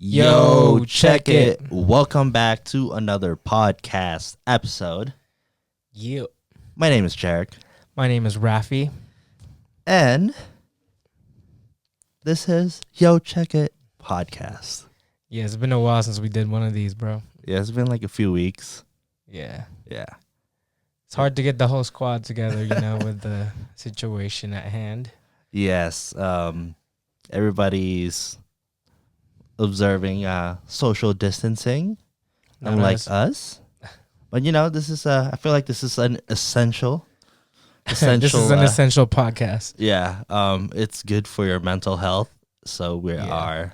Yo, check it. Welcome back to another podcast episode. Yeah. My name is JERiCK. My name is Rafi. And this is Yo, Check It podcast. Yeah, it's been a while since we did one of these, bro. Yeah, it's been like a few weeks. Yeah. Yeah. It's hard to get the whole squad together, with the situation at hand. Yes. Everybody's observing social distancing, unlike us. But this is I feel like this is an essential. This is an essential podcast. Yeah. It's good for your mental health. So we are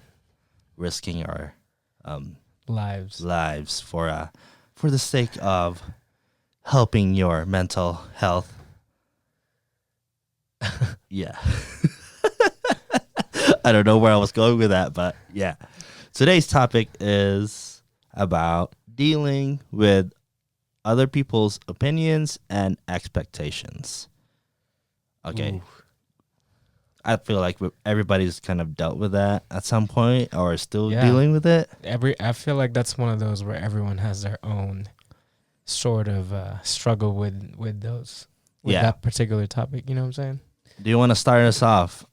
risking our lives for the sake of helping your mental health. Yeah. I don't know where I was going with that, but yeah. Today's topic is about dealing with other people's opinions and expectations. Okay. Ooh. I feel like everybody's kind of dealt with that at some point or still dealing with it. I feel like that's one of those where everyone has their own sort of struggle with that particular topic. You know what I'm saying? Do you want to start us off?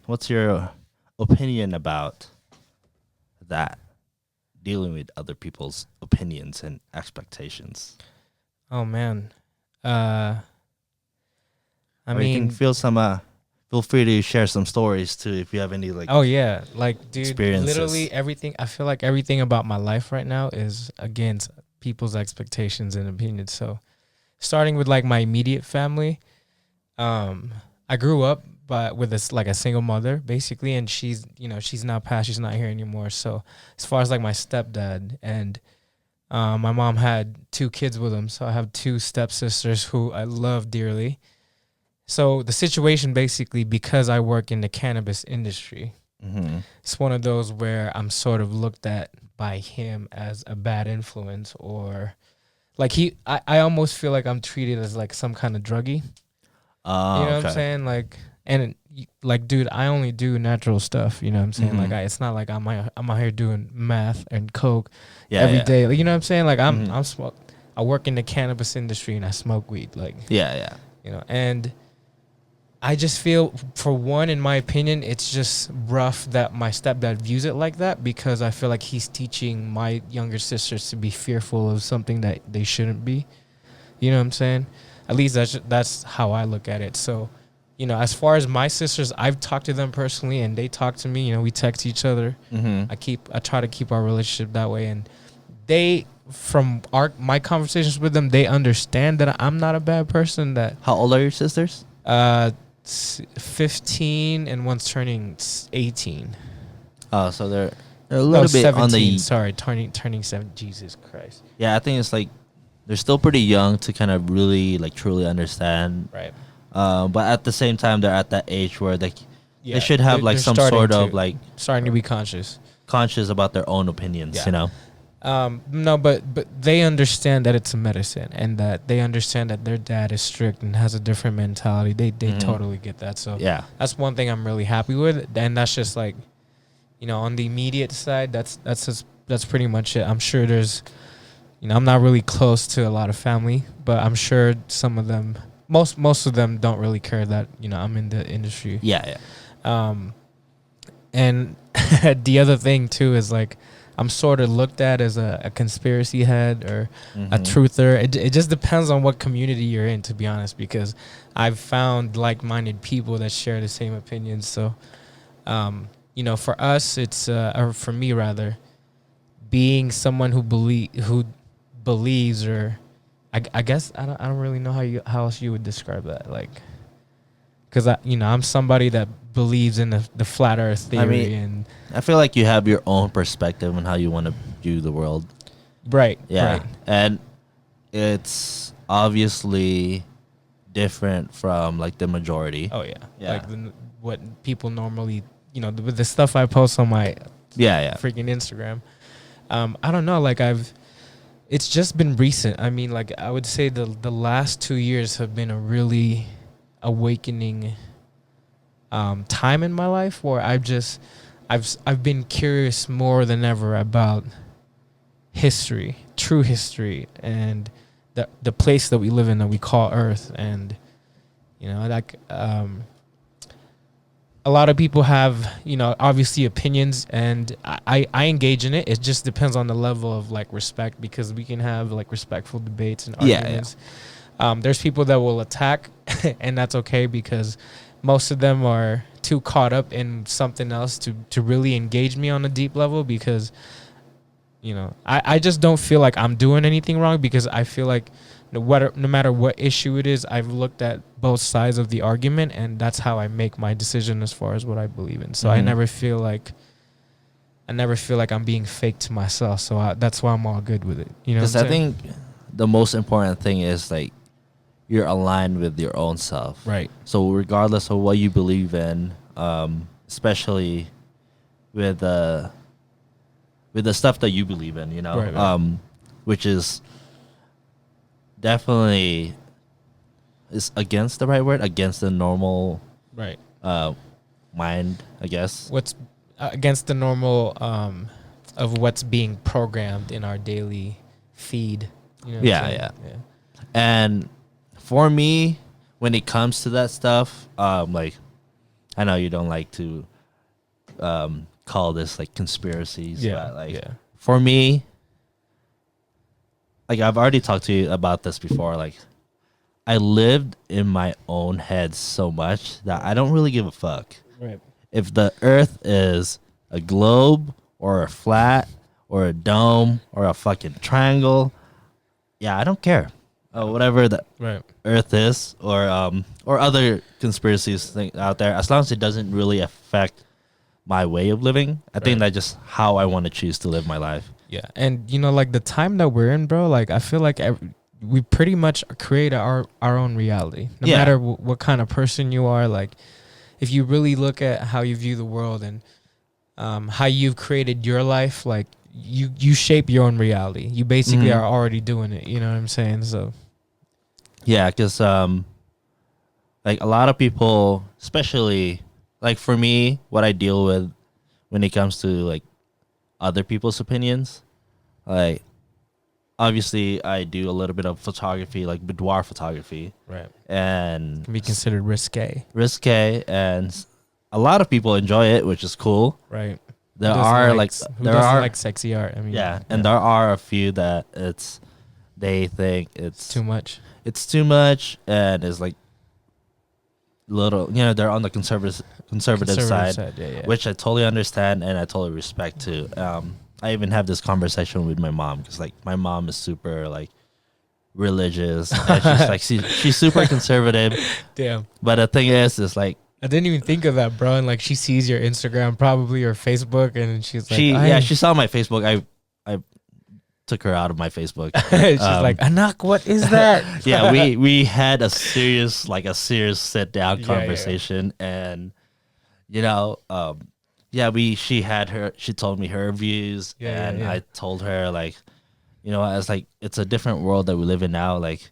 What's your opinion about that? Dealing with other people's opinions and expectations. Oh man. I mean, you can feel free to share some stories too if you have any oh yeah, dude, experiences. Literally everything. I feel like everything about my life right now is against people's expectations and opinions. So, starting with my immediate family, I grew up with a single mother basically, and she's now passed. She's not here anymore. So as far as my stepdad and my mom had 2 kids with him, so I have 2 stepsisters who I love dearly. So the situation basically, because I work in the cannabis industry, it's one of those where I'm sort of looked at by him as a bad influence, or I almost feel like I'm treated as some kind of druggie. You know what I'm saying? Dude, I only do natural stuff. You know what I'm saying? It's not like I'm out here doing meth and coke every day. You know what I'm saying? I work in the cannabis industry and I smoke weed. And I just feel, for one, in my opinion, it's just rough that my stepdad views it like that, because I feel like he's teaching my younger sisters to be fearful of something that they shouldn't be. You know what I'm saying? At least that's how I look at it. So, as far as my sisters, I've talked to them personally and they talk to me. We text each other. I try to keep our relationship that way, and they, from my conversations with them, they understand that I'm not a bad person. How old are your sisters? 15 and one's turning 18. Oh, so they're a little bit 17, on the... Sorry, turning 7. Jesus Christ. Yeah, I think it's they're still pretty young to kind of really truly understand. Right. But at the same time, they're at that age where they should have some sort of starting to be conscious about their own opinions. No, but they understand that it's a medicine, and that they understand that their dad is strict and has a different mentality. They totally get that. So yeah, that's one thing I'm really happy with, and that's just on the immediate side, that's pretty much it. I'm sure there's, I'm not really close to a lot of family, but I'm sure some of them, most of them don't really care that I'm in the industry. Yeah. And the other thing too is I'm sort of looked at as a conspiracy head or a truther. It just depends on what community you're in, to be honest, because I've found like-minded people that share the same opinions. So, for us, it's or for me rather, being someone who believes, or I guess I don't really know how else you would describe that, because I'm somebody that believes in the flat Earth theory. And I feel like you have your own perspective on how you want to view the world. Right. Yeah. Right. And it's obviously different from the majority. Oh yeah. What people normally, with the stuff I post on my freaking Instagram. I don't know. It's just been recent. I mean, I would say the last 2 years have been a really awakening time in my life, where I I've been curious more than ever about history, true history, and the place that we live in that we call Earth. And like a lot of people have obviously opinions, and I engage in it. It just depends on the level of like respect, because we can have like respectful debates and arguments. There's people that will attack and that's okay, because most of them are too caught up in something else to really engage me on a deep level, because I just don't feel like I'm doing anything wrong, because I feel like no matter what issue it is, I've looked at both sides of the argument, and that's how I make my decision as far as what I believe in. So I never feel like I'm being fake to myself. So that's why I'm all good with it. Because I think the most important thing is like you're aligned with your own self. Right. So regardless of what you believe in, especially with the stuff that you believe in, right. Which is definitely is against the right word, against the normal right mind, I guess. What's against the normal of what's being programmed in our daily feed. Yeah. And for me, when it comes to that stuff, like I know you don't like to call this like conspiracies, but like for me, like I've already talked to you about this before, like I lived in my own head so much that I don't really give a fuck. Right. If the earth is a globe or a flat or a dome or a fucking triangle, yeah, I don't care. Whatever the earth is, or other conspiracies out there, as long as it doesn't really affect my way of living, I think that's just how I want to choose to live my life. Yeah. And like the time that we're in, bro, like I feel like we pretty much create our own reality, no matter what kind of person you are. Like if you really look at how you view the world and how you've created your life, like you shape your own reality. You basically are already doing it. You know what I'm saying? So yeah, because like a lot of people, especially like for me, what I deal with when it comes to like other people's opinions, like obviously I do a little bit of photography, like boudoir photography, right, and can be considered risque, and a lot of people enjoy it, which is cool. Right. There are like sexy art. I mean, and there are a few that they think it's too much. It's too much, and it's like little, they're on the conservative side, which I totally understand and I totally respect too. I even have this conversation with my mom, because like my mom is super like religious, and she's super conservative. Damn. But the thing is like I didn't even think of that, bro. And like she sees your Instagram probably or Facebook, and she's like, she saw my Facebook. I took her out of my Facebook. She's like, Anak, what is that? Yeah, we had a serious sit down conversation, and she told me her views, and I told her like, as like it's a different world that we live in now. Like,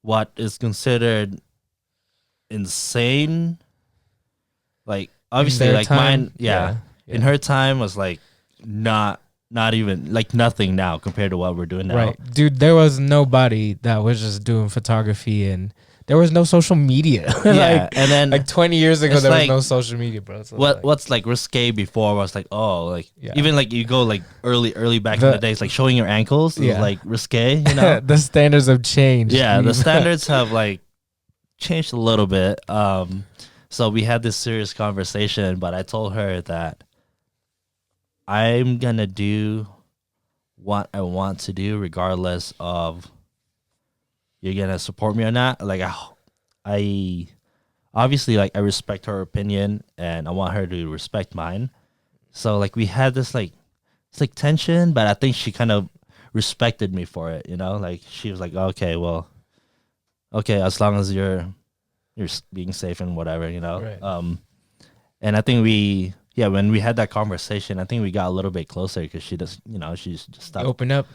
what is considered insane, like obviously like time, mine, in her time was like not even like nothing now compared to what we're doing now. Right. Dude, there was nobody that was just doing photography, and there was no social media. And then like 20 years ago there was no social media, bro. So what's like risque before was like, even like you go like early back in the days, like showing your ankles is like risque, the standards have changed. Yeah, the standards have like changed a little bit. So we had this serious conversation, but I told her that I'm gonna do what I want to do, regardless of you're gonna support me or not. Like I obviously like I respect her opinion, and I want her to respect mine. So like we had this like it's like tension, but I think she kind of respected me for it. Like she was like, okay, as long as you're being safe and whatever, Right. And I think when we had that conversation, I think we got a little bit closer, because she just, she just stopped. Open up,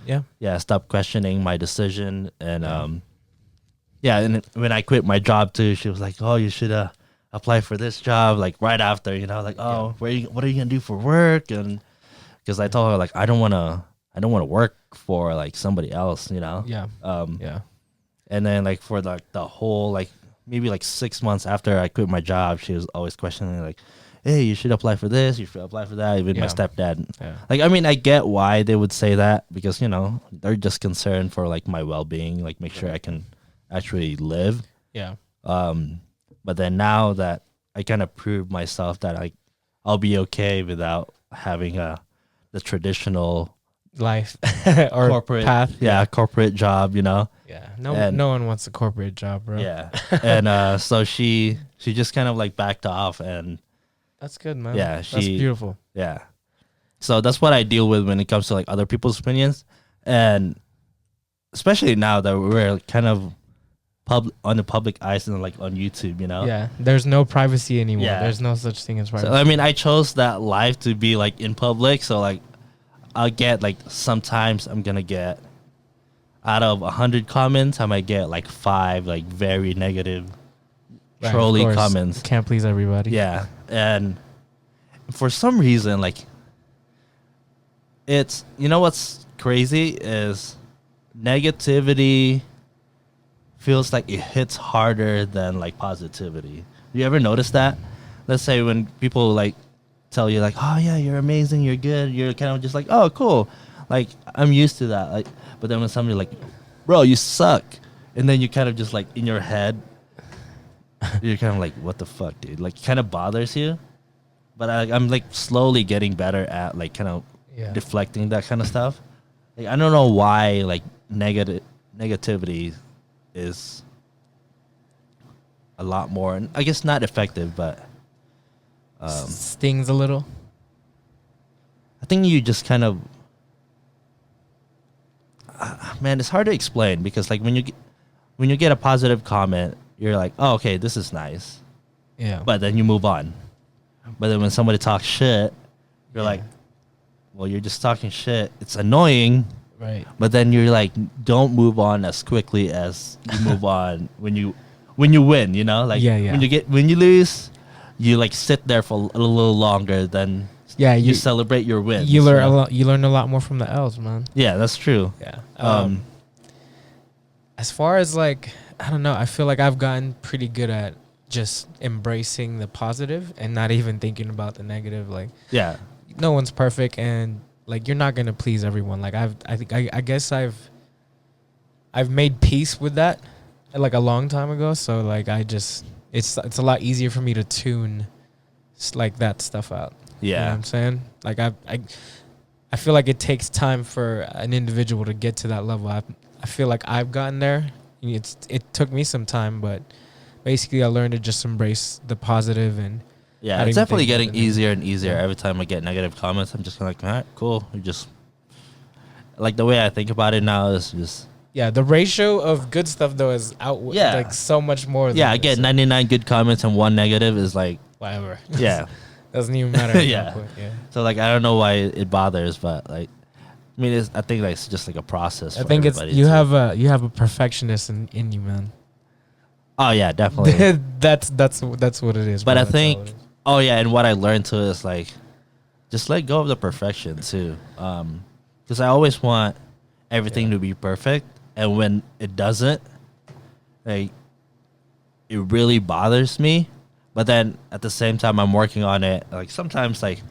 stopped questioning my decision. And, and when I quit my job too, she was like, oh, you should apply for this job like right after, like, oh, what are you gonna do for work? And because I told her like I don't want to work for like somebody else, Yeah. Yeah. And then like for like the whole like maybe like 6 months after I quit my job, she was always questioning like, hey, you should apply for this, you should apply for that. Even my stepdad. Yeah. Like, I mean, I get why they would say that because, they're just concerned for like my well-being, like make sure I can actually live. Yeah. But then now that I kind of proved myself that I'll be okay without having the traditional life or corporate path. corporate job, Yeah. No one wants a corporate job, bro. Yeah. And so she just kind of like backed off, and that's good, man. Yeah, that's beautiful. Yeah. So that's what I deal with when it comes to like other people's opinions, and especially now that we're kind of on the public eyes and like on YouTube, Yeah, there's no privacy anymore. Yeah. There's no such thing as privacy. So I mean, I chose that life to be like in public, so like I'll get like sometimes I'm gonna get out of 100 comments, I might get like 5 like very negative trolly comments. Can't please everybody. Yeah, and for some reason, like it's what's crazy is negativity feels like it hits harder than like positivity. You ever notice that? Let's say when people like tell you like, oh yeah, you're amazing, you're good, you're kind of just like, oh cool, like I'm used to that. Like, but then when somebody like, bro, you suck, and then you kind of just like in your head, you're kind of like, what the fuck, dude? Like, it kind of bothers you. But I'm like slowly getting better at like kind of deflecting that kind of stuff. Like, I don't know why like negativity is a lot more, and I guess not effective, but stings a little. I think you just kind of man, it's hard to explain because like when you get a positive comment, you're like, oh, okay, this is nice. Yeah. But then you move on. But then when somebody talks shit, you're like, well, you're just talking shit. It's annoying. Right. But then you're like, don't move on as quickly as you move on when you win, Like when you lose, you like sit there for a little longer than you celebrate your wins. You learn a lot more from the L's, man. Yeah, that's true. Yeah. As far as like, I don't know, I feel like I've gotten pretty good at just embracing the positive and not even thinking about the negative. Like, yeah, no one's perfect, and like you're not gonna please everyone. Like I guess I've made peace with that like a long time ago. So like it's a lot easier for me to tune like that stuff out. Yeah, you know what I'm saying? Like I feel like it takes time for an individual to get to that level. I feel like I've gotten there. It took me some time, but basically I learned to just embrace the positive. And yeah, it's definitely getting easier and easier every time I get negative comments. I'm just kind of like, all right, cool. You just like the way I think about it now is just the ratio of good stuff though is like so much more. I get 99 good comments and 1 negative is like whatever. Yeah, doesn't even matter. Yeah. So like I don't know why it bothers, but like I mean, I think that's just like a process. I think it's you have a perfectionist in you, man. Oh yeah, definitely. that's what it is. But I think, and what I learned too is like, just let go of the perfection too, because I always want everything to be perfect, and when it doesn't, like, it really bothers me. But then at the same time, I'm working on it. Like sometimes, like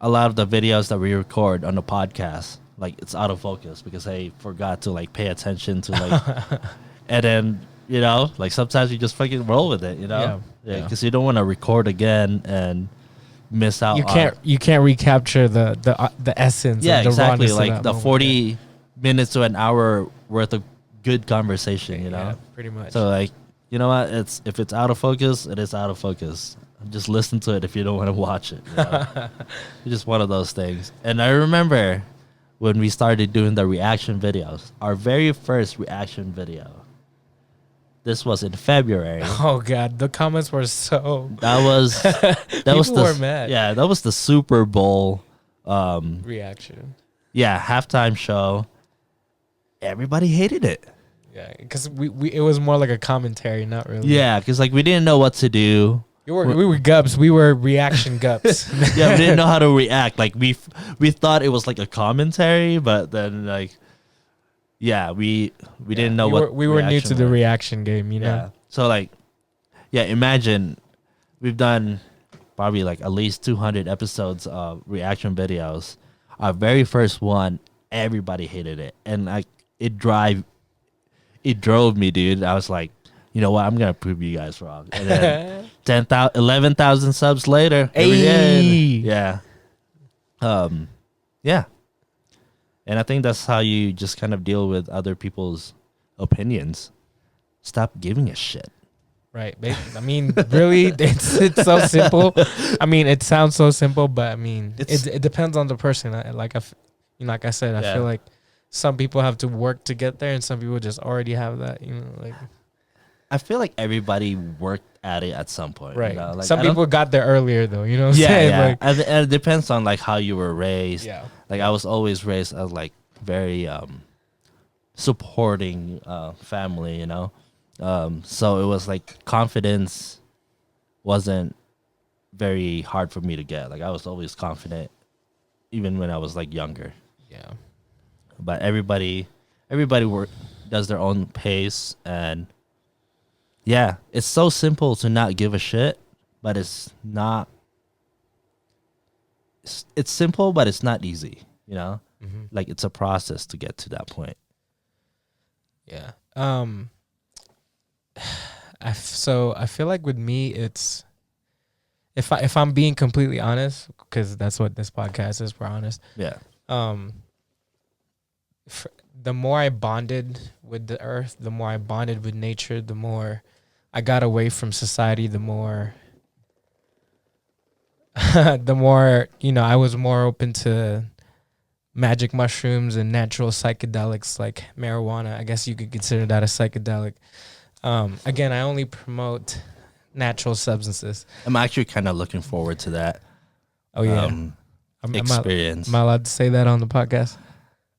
a lot of the videos that we record on the podcast, like it's out of focus because I forgot to like pay attention to like, and then like sometimes you just fucking roll with it, because you don't want to record again and miss out. You can't recapture the essence. Yeah, of the exactly. rawness Like of that the moment. 40 minutes to an hour worth of good conversation, Yeah, pretty much. So like, you know what? If it's out of focus, it is out of focus. Just listen to it if you don't want to watch it. It's just one of those things. And I remember when we started doing the reaction videos, our very first reaction video. This was in February. Oh God, the comments were so. That was People were mad. Yeah, that was the Super Bowl reaction. Yeah, halftime show. Everybody hated it. Yeah, because we it was more like a commentary, not really. Yeah, because like we didn't know what to do. We were gups. We were reaction gups. Yeah, we didn't know how to react. Like we thought it was like a commentary, but then like, yeah, we didn't know what we were new reaction to the was. reaction game, you know. Yeah. So like, yeah, imagine we've done probably like at least 200 episodes of reaction videos. Our very first one, everybody hated it, and like it drove me, dude. I was like, you know what? I'm gonna prove you guys wrong. And then 11,000 subs later, here we did. Yeah. Yeah. And I think that's how you just kind of deal with other people's opinions. Stop giving a shit. Right. I mean, really, it's so simple. I mean, it sounds so simple, but I mean, it depends on the person. Like I said, I feel like some people have to work to get there, and some people just already have that. You know, like I feel like everybody worked at it at some point. Right. You know? Like, some people got there earlier, though. You know what I'm saying? Yeah. Like, And it depends on like how you were raised. yeah. Like I was always raised as like very supporting family, you know. So it was like confidence wasn't very hard for me to get. Like I was always confident, even when I was like younger. Yeah. But everybody does their own pace, and yeah, it's so simple to not give a shit, but it's not. It's simple, but it's not easy. You know, like it's a process to get to that point. Yeah. I feel like with me, it's if I'm being completely honest, because that's what this podcast is. We're honest. Yeah. The more I bonded with the earth, the more I bonded with nature, the more I got away from society, the more I was more open to magic mushrooms and natural psychedelics like marijuana. I guess you could consider that a psychedelic. Again, I only promote natural substances. I'm actually kind of looking forward to that. Oh yeah, experience. Am I allowed to say that on the podcast?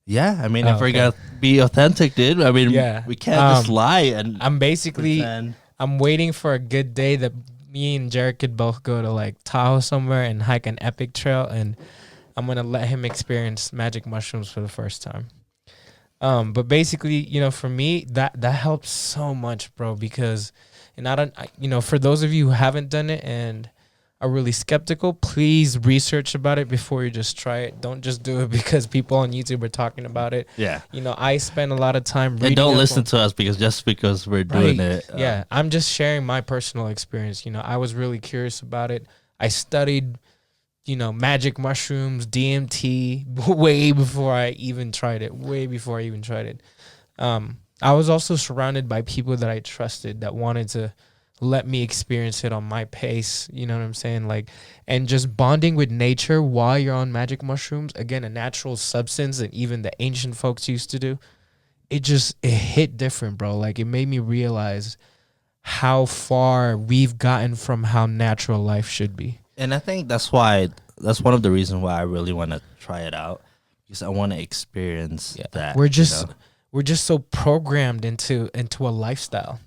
Yeah, I mean, if we're gonna be authentic, dude, I mean, we can't just lie. And I'm basically, pretend. I'm waiting for a good day that me and JERiCK could both go to like Tahoe somewhere and hike an epic trail, and I'm gonna let him experience magic mushrooms for the first time. But basically, for me, that helps so much, bro, because, and I don't, for those of you who haven't done it and are really skeptical, please research about it before you just try it. Don't just do it because people on YouTube are talking about it. Yeah. I spend a lot of time reading. And don't listen to us because we're doing it. Yeah. I'm just sharing my personal experience. I was really curious about it. I studied, magic mushrooms, DMT, way before I even tried it. I was also surrounded by people that I trusted that wanted to let me experience it on my pace. You know what I'm saying? Like, and just bonding with nature while you're on magic mushrooms, again, a natural substance that even the ancient folks used to do. It hit different, bro. Like, it made me realize how far we've gotten from how natural life should be. And I think that's one of the reasons why I really want to try it out, because I want to experience that. We're just so programmed into a lifestyle.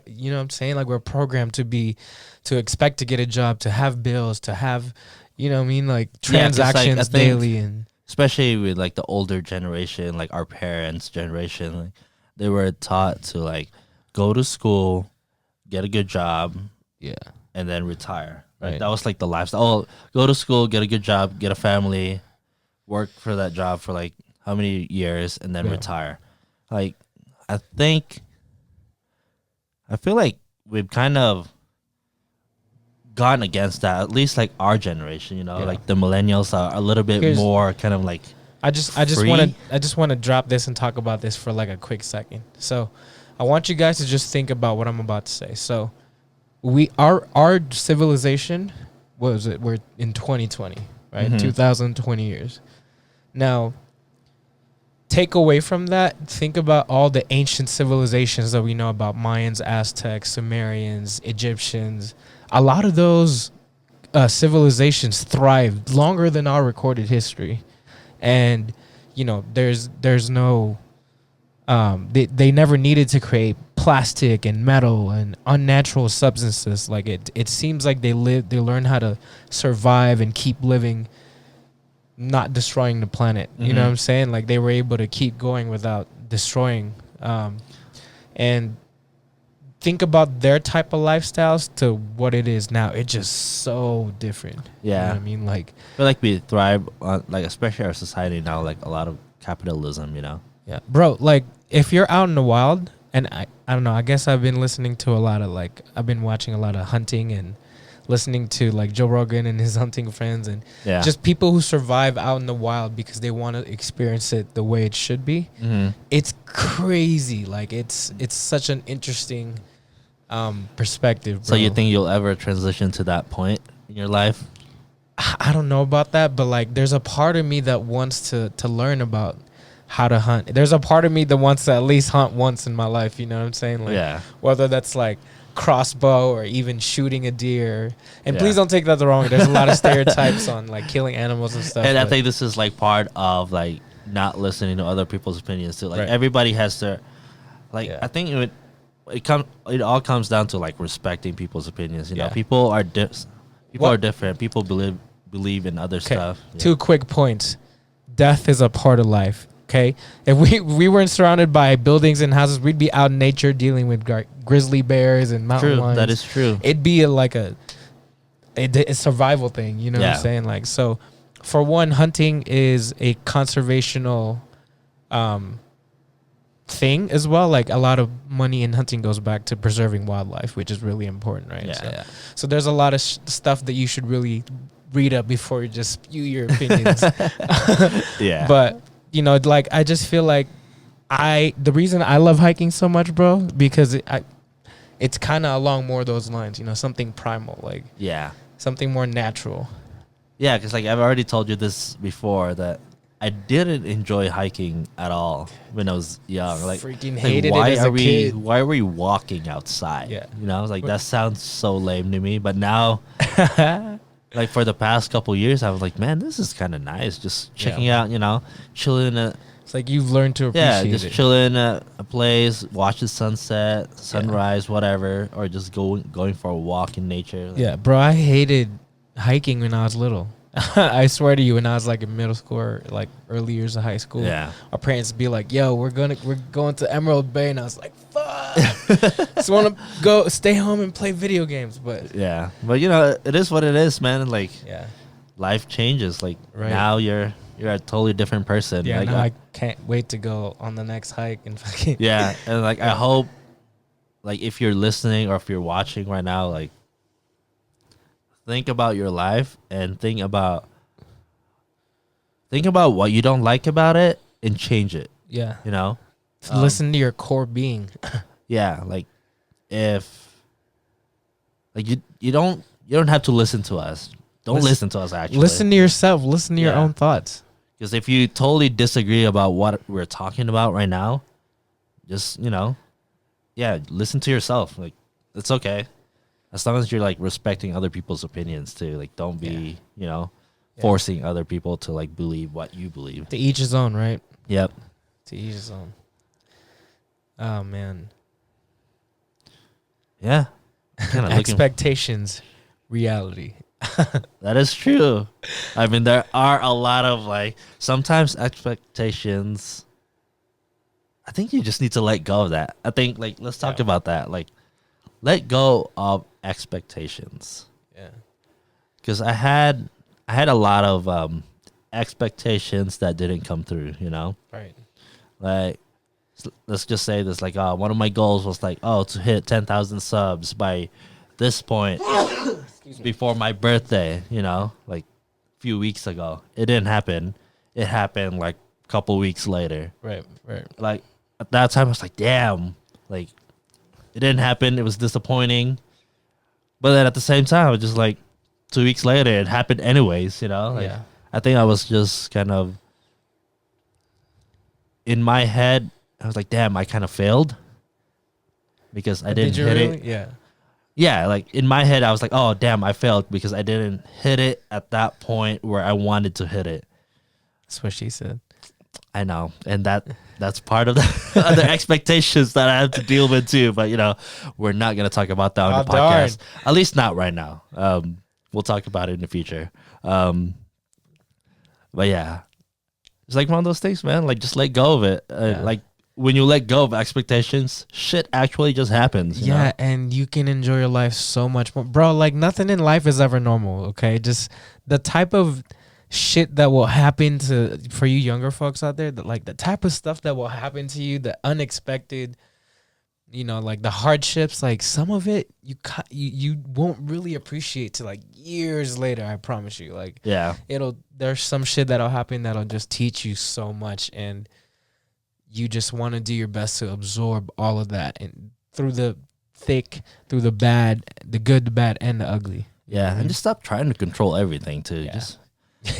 You know what I'm saying? Like, we're programmed to expect to get a job, to have bills, to have, like transactions daily, and especially with like the older generation, like our parents' generation, like, they were taught to like go to school, get a good job, and then retire. Right? That was like the lifestyle. Oh, go to school, get a good job, get a family, work for that job for like how many years, and then retire. Like, I feel like we've kind of gone against that, at least like our generation, like the millennials are a little bit more kind of like I just want to drop this and talk about this for like a quick second. So I want you guys to just think about what I'm about to say. So our civilization, what was it? We're in 2020, right? 2020 years. Now, take away from that, think about all the ancient civilizations that we know about: Mayans, Aztecs, Sumerians, Egyptians. A lot of those civilizations thrived longer than our recorded history. And, there's no They never needed to create plastic and metal and unnatural substances. Like it seems like they learn how to survive and keep living, not destroying the planet. You know what I'm saying? Like they were able to keep going without destroying. And think about their type of lifestyles to what it is now. It's just so different. Yeah. You know what I mean? Like, I feel like we thrive on, like, especially our society now, like a lot of capitalism, you know? yeah, bro, like if you're out in the wild, and I don't know, I guess I've been listening to a lot of like, I've been watching a lot of hunting and listening to like Joe Rogan and his hunting friends and just people who survive out in the wild because they want to experience it the way it should be. It's crazy. Like it's such an interesting perspective, bro. So you think you'll ever transition to that point in your life? I don't know about that, but like there's a part of me that wants to learn about how to hunt. There's a part of me that wants to at least hunt once in my life, you know what I'm saying? Like whether that's like crossbow or even shooting a deer. And please don't take that the wrong way. There's a lot of stereotypes on like killing animals and stuff. And I think this is like part of like not listening to other people's opinions too. Like everybody has their, like I think it all comes down to like respecting people's opinions. You know, people are are different. People believe in other stuff. Two quick points. Death is a part of life. Okay, if we weren't surrounded by buildings and houses, we'd be out in nature dealing with grizzly bears and mountain lions. That is true. It'd be a survival thing. You know what I'm saying? Like, so for one, hunting is a conservational thing as well. Like a lot of money in hunting goes back to preserving wildlife, which is really important, right? So there's a lot of stuff that you should really read up before you just spew your opinions. But you know, like I just feel like the reason I love hiking so much, bro, because it's kind of along more of those lines, you know, something primal, like something more natural. Yeah, because like I've already told you this before that I didn't enjoy hiking at all when I was young. Like freaking hated it as a kid. Why are we walking outside? You know, I was like, that sounds so lame to me. But now, like for the past couple years, I was like, man, this is kind of nice. Just checking out, you know, chilling. It's like you've learned to appreciate it. Just chilling at a place, watch the sunset, sunrise, whatever, or just going for a walk in nature. Like, bro, I hated hiking when I was little. I swear to you, when I was like in middle school or like early years of high school, our parents would be like, yo, we're going to Emerald Bay, and I was like, fuck, just want to go stay home and play video games. But but you know, it is what it is, man. Like life changes. Like now you're a totally different person. Like, now I can't wait to go on the next hike and fucking and like I hope, like if you're listening or if you're watching right now, like think about your life and think about what you don't like about it and change it. You know, listen to your core being. Like if like you don't have to listen to us. Don't listen to us. Actually, listen to yourself. Listen to your own thoughts. Because if you totally disagree about what we're talking about right now, just listen to yourself. Like it's okay. As long as you're like respecting other people's opinions too, like don't be, forcing other people to like believe what you believe. To each his own, right? Yep. To each his own. Oh man. Yeah. Expectations, reality. That is true. I mean, there are a lot of like sometimes expectations. I think you just need to let go of that. I think like let's talk about that. Like let go of expectations. Yeah. Because I had a lot of expectations that didn't come through, you know? Right. Like let's just say this, like one of my goals was like, to hit 10,000 subs by this point before my birthday, you know, like a few weeks ago. It didn't happen. It happened like a couple weeks later. Right. Like at that time I was like, damn, like it didn't happen. It was disappointing. But then at the same time, it was just like 2 weeks later, it happened anyways, you know? Like, I think I was just kind of in my head, I was like, damn, I kind of failed because I didn't hit it. Yeah. Yeah, like in my head, I was like, oh, damn, I failed because I didn't hit it at that point where I wanted to hit it. That's what she said. I know, and that's part of the other expectations that I have to deal with too. But we're not gonna talk about that on the podcast. Darn. At least not right now. We'll talk about it in the future. But yeah, it's like one of those things, man. Like just let go of it. Like when you let go of expectations, shit actually just happens. You know? And you can enjoy your life so much more, bro. Like nothing in life is ever normal. Okay, just the type of shit that will happen for you younger folks out there, that like the type of stuff that will happen to you, the unexpected, like the hardships, like some of it you won't really appreciate till like years later. I promise you. Like there's some shit that'll happen that'll just teach you so much, and you just want to do your best to absorb all of that, and through the thick, through the bad, the good, the bad, and the ugly. Yeah, and just stop trying to control everything too. Just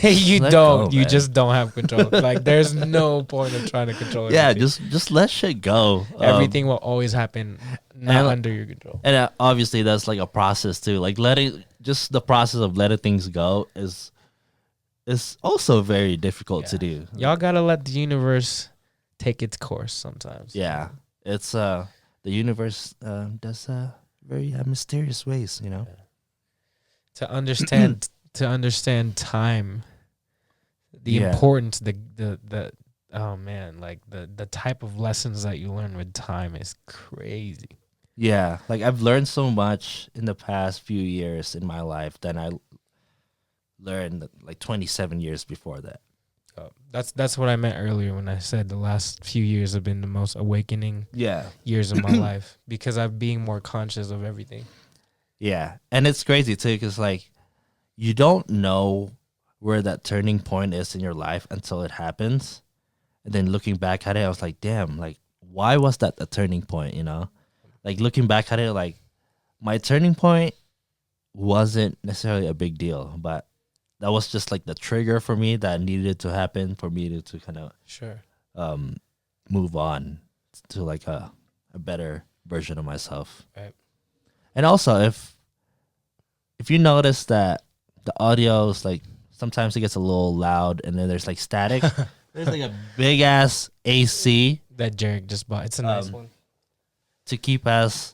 you don't. You just don't have control. Like there's no point of trying to control everything. Yeah, just let shit go. Everything will always happen not under your control. And obviously that's like a process too. Like the process of letting things go is also very difficult to do. Y'all gotta let the universe take its course sometimes. Yeah, it's the universe does very mysterious ways. To understand. To understand time, the importance, the oh man, like the type of lessons that you learn with time is crazy. Yeah, like I've learned so much in the past few years in my life than I learned like 27 years before that. That's what I meant earlier when I said the last few years have been the most awakening years of my life, because I'm being more conscious of everything. Yeah, and it's crazy too, because like, you don't know where that turning point is in your life until it happens. And then looking back at it, I was like, damn, like, why was that the turning point, Like, looking back at it, like, my turning point wasn't necessarily a big deal, but that was just, like, the trigger for me that needed to happen for me to kind of move on to, like, a better version of myself. Right. And also, if you notice that the audio is like sometimes it gets a little loud, and then there's like static. There's like a big ass AC that JERiCK just bought. It's a nice one to keep us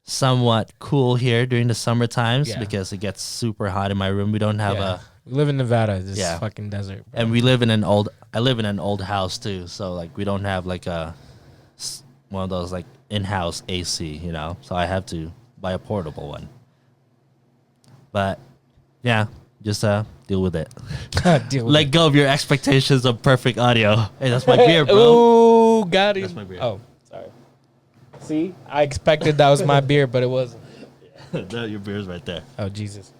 somewhat cool here during the summer times, because it gets super hot in my room. We don't have we live in Nevada, this fucking desert, bro. And I live in an old house too, so like we don't have like one of those like in-house AC, so I have to buy a portable one. But yeah, just deal with it. Let go of your expectations of perfect audio. Hey, that's my beer, bro. Ooh, got it. That's my beer. Oh, sorry. See, I expected that was my beer, but it wasn't. No, your beer's right there. Oh, Jesus.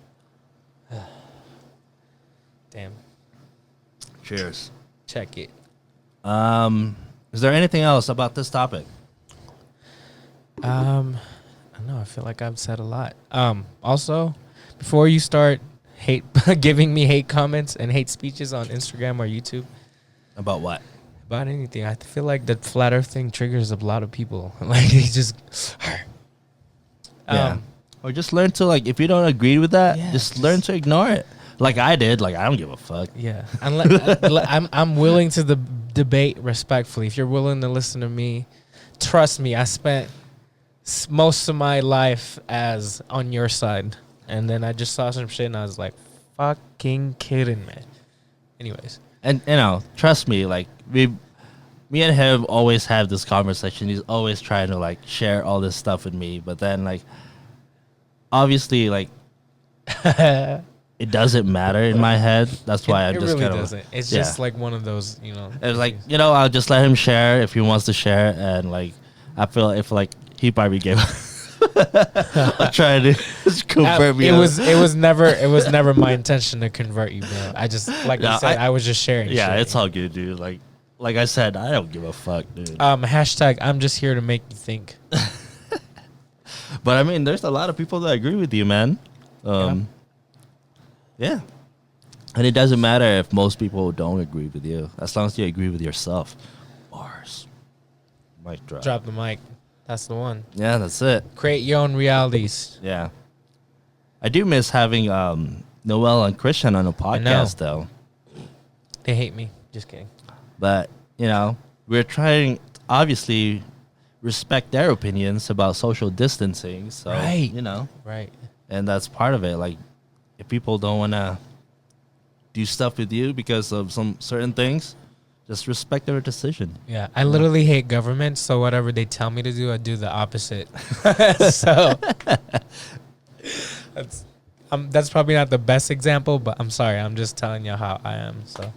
Damn. Cheers. Check it. Is there anything else about this topic? I don't know. I feel like I've said a lot. Also, before you start giving me hate comments and hate speeches on Instagram or YouTube. About what? About anything. I feel like the flat earth thing triggers a lot of people. Like, they just... Or just learn to, like, if you don't agree with that, just learn to ignore it. Like I did. Like, I don't give a fuck. Yeah. I'm willing to debate respectfully. If you're willing to listen to me, trust me, I spent most of my life as on your side. And then I just saw some shit and I was like, fucking kidding, man. Anyways. And, trust me, like, me and him always have this conversation. He's always trying to, like, share all this stuff with me. But then, like, obviously, like, it doesn't matter in my head. That's why I'm just really kind of... doesn't. It's just, like, one of those, It's like, I'll just let him share if he wants to share. And, like, I feel if, like, he probably gave... I'm trying to convert me. It was never my intention to convert you, bro. I just I was just sharing. Yeah, shit. It's all good, dude. Like I said, I don't give a fuck, dude. Hashtag I'm just here to make you think. But I mean, there's a lot of people that agree with you, man. Yeah. And it doesn't matter if most people don't agree with you, as long as you agree with yourself. Bars. Mic drop. Drop the mic. That's the one. Yeah, that's it. Create your own realities. Yeah. I do miss having Noel and Christian on a podcast, though. They hate me. Just kidding. But we're trying obviously respect their opinions about social distancing. So Right. right, and that's part of it. Like, if people don't want to do stuff with you because of some certain things, just respect their decision. Yeah, I literally hate government, so whatever they tell me to do, I do the opposite. So that's probably not the best example, but I'm sorry. I'm just telling you how I am. So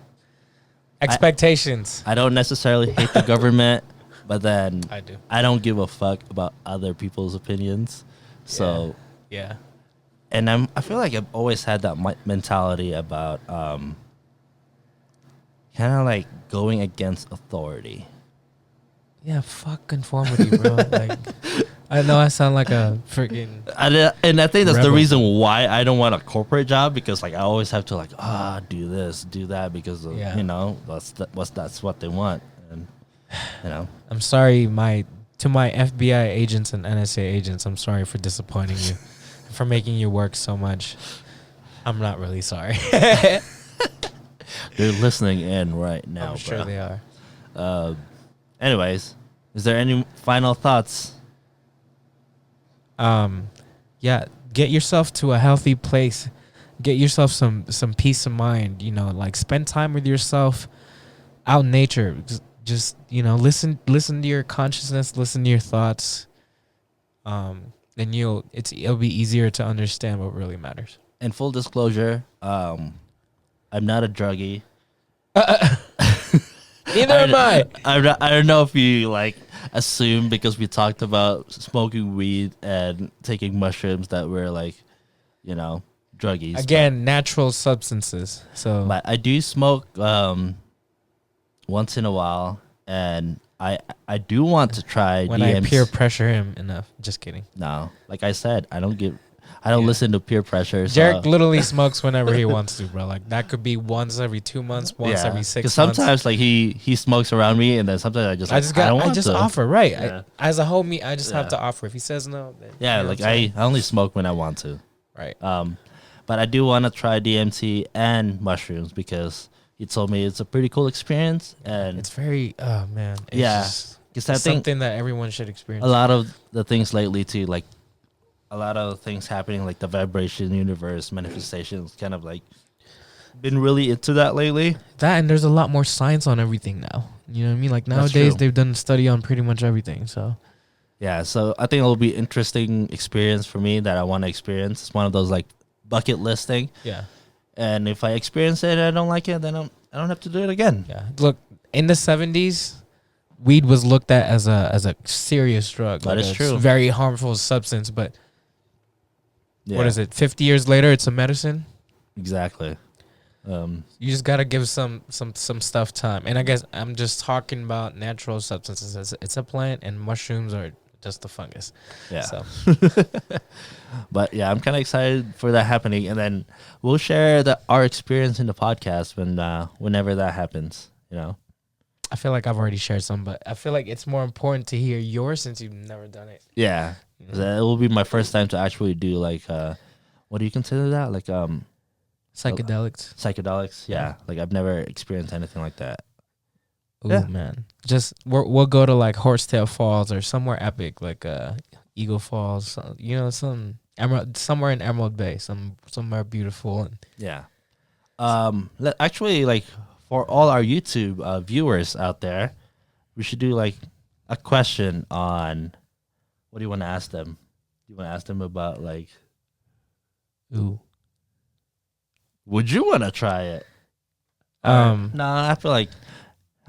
expectations. I don't necessarily hate the government, but then I do. I don't give a fuck about other people's opinions. So Yeah. and I feel like I've always had that mentality about kind of like going against authority. Yeah, fuck conformity, bro. Like, I know I sound like a freaking. And I think that's the rebel. reason why I don't want a corporate job, because like I always have to like do this, do that, because of, that's what they want, and I'm sorry, to my FBI agents and NSA agents. I'm sorry for disappointing you, for making you work so much. I'm not really sorry. they're listening in right now. I'm sure bro. they are. Anyways, is there any final thoughts? Yeah, get yourself to a healthy place. Get yourself some peace of mind. Like, spend time with yourself out in nature. Just listen to your consciousness, listen to your thoughts. Then it'll be easier to understand what really matters. And full disclosure, I'm not a druggie. Neither am I. I don't know if you like assume because we talked about smoking weed and taking mushrooms that we're like, druggies. Again, natural substances. So But I do smoke once in a while, and I do want to try when DMs. I peer pressure him enough. Just kidding. No, like I said, I don't listen to peer pressure. So. JERiCK literally smokes whenever he wants to, bro. Like, that could be once every 2 months, once every 6 months. Because sometimes like he smokes around me, and then sometimes I just offer, right? Yeah. As a homie, I just have to offer. If he says no, then I only smoke when I want to. Right. But I do want to try DMT and mushrooms because he told me it's a pretty cool experience, and It's very man. Because I think something that everyone should experience. a lot of the things lately too, like a lot of things happening, like the vibration universe manifestations, kind of like been really into that lately. That, and there's a lot more science on everything now. You know what I mean? Like, That's nowadays true. they've done a study on pretty much everything. So Yeah, so I think it'll be interesting experience for me that I want to experience. It's one of those like bucket list thing. yeah, And if I experience it and I don't like it, then I don't have to do it again. yeah. Look, in the 70s, weed was looked at as a serious drug. That is true. Very harmful substance, but Yeah, what is it? 50 years later, it's a medicine. Exactly. You just gotta give some stuff time. And I guess I'm just talking about natural substances. It's a plant, and mushrooms are just the fungus. Yeah. So But yeah, I'm kind of excited for that happening, and then we'll share our experience in the podcast whenever that happens. I feel like I've already shared some, but I feel like it's more important to hear yours since you've never done it. Yeah, 'cause it will be my first time to actually do like what do you consider that? Like Psychedelics. psychedelics. Yeah, like I've never experienced anything like that. Ooh, Yeah. man. Just we'll go to like Horsetail Falls or somewhere epic like Eagle Falls. Some somewhere in Emerald Bay, somewhere beautiful. And Yeah. Actually, like for all our YouTube viewers out there, we should do like a question on what do you want to ask them? You want to ask them about like, ooh. would you want to try it? No, I feel like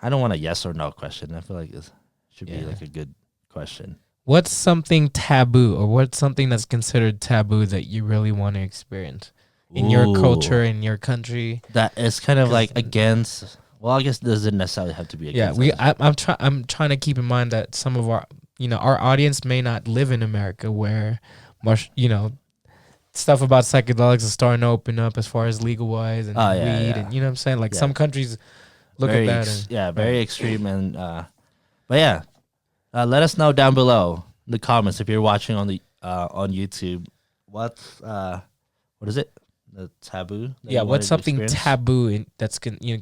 I don't want a yes or no question. I feel like it should be like a good question. What's something taboo, or what's something that's considered taboo that you really want to experience in your culture, in your country? That is kind of like against. Well, I guess it doesn't necessarily have to be against. Yeah, I'm trying to keep in mind that some of our our audience may not live in America, where stuff about psychedelics is starting to open up as far as legal wise and weed, and you know what I'm saying. Like some countries look very at that. very extreme, and but yeah. Let us know down below in the comments if you're watching on the on YouTube. What is it? the taboo. That Yeah, you what's wanted to something experience? taboo in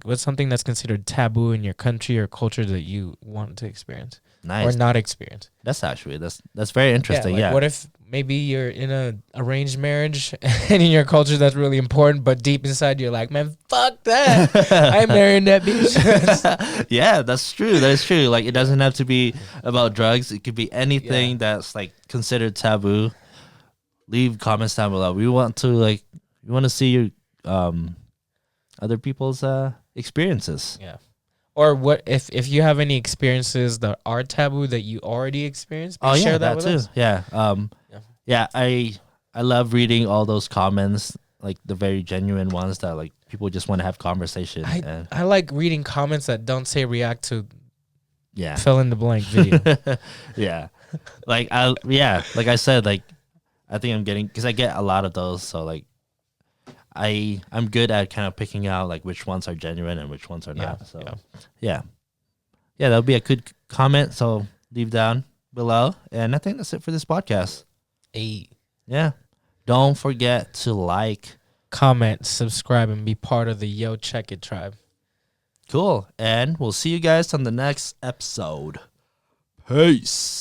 what's something that's considered taboo in your country or culture that you want to experience or Nice. not experience? That's actually that's very interesting. Like Yeah. what if maybe you're in a arranged marriage and in your culture that's really important, but deep inside you're like, man, fuck that. I ain't marrying that bitch. Yeah, that's true. That is true. Like it doesn't have to be about drugs. It could be anything Yeah. that's like considered taboo. Leave comments down below. We want to see your other people's experiences. Yeah. Or what if you have any experiences that are taboo that you already experienced? Please share that with too. us. Yeah. Yeah. Yeah, I love reading all those comments, like the very genuine ones that like people just want to have conversation. And I like reading comments that don't say react to yeah. fill in the blank video. Yeah. Like I said, like I think I'm getting, because I get a lot of those, so like I'm good at kind of picking out like which ones are genuine and which ones are not. So yeah, that'll be a good comment. So leave down below, and I think that's it for this podcast. Yeah, don't forget to like, comment, subscribe, and be part of the Yo Check It tribe. cool, and we'll see you guys on the next episode. Peace.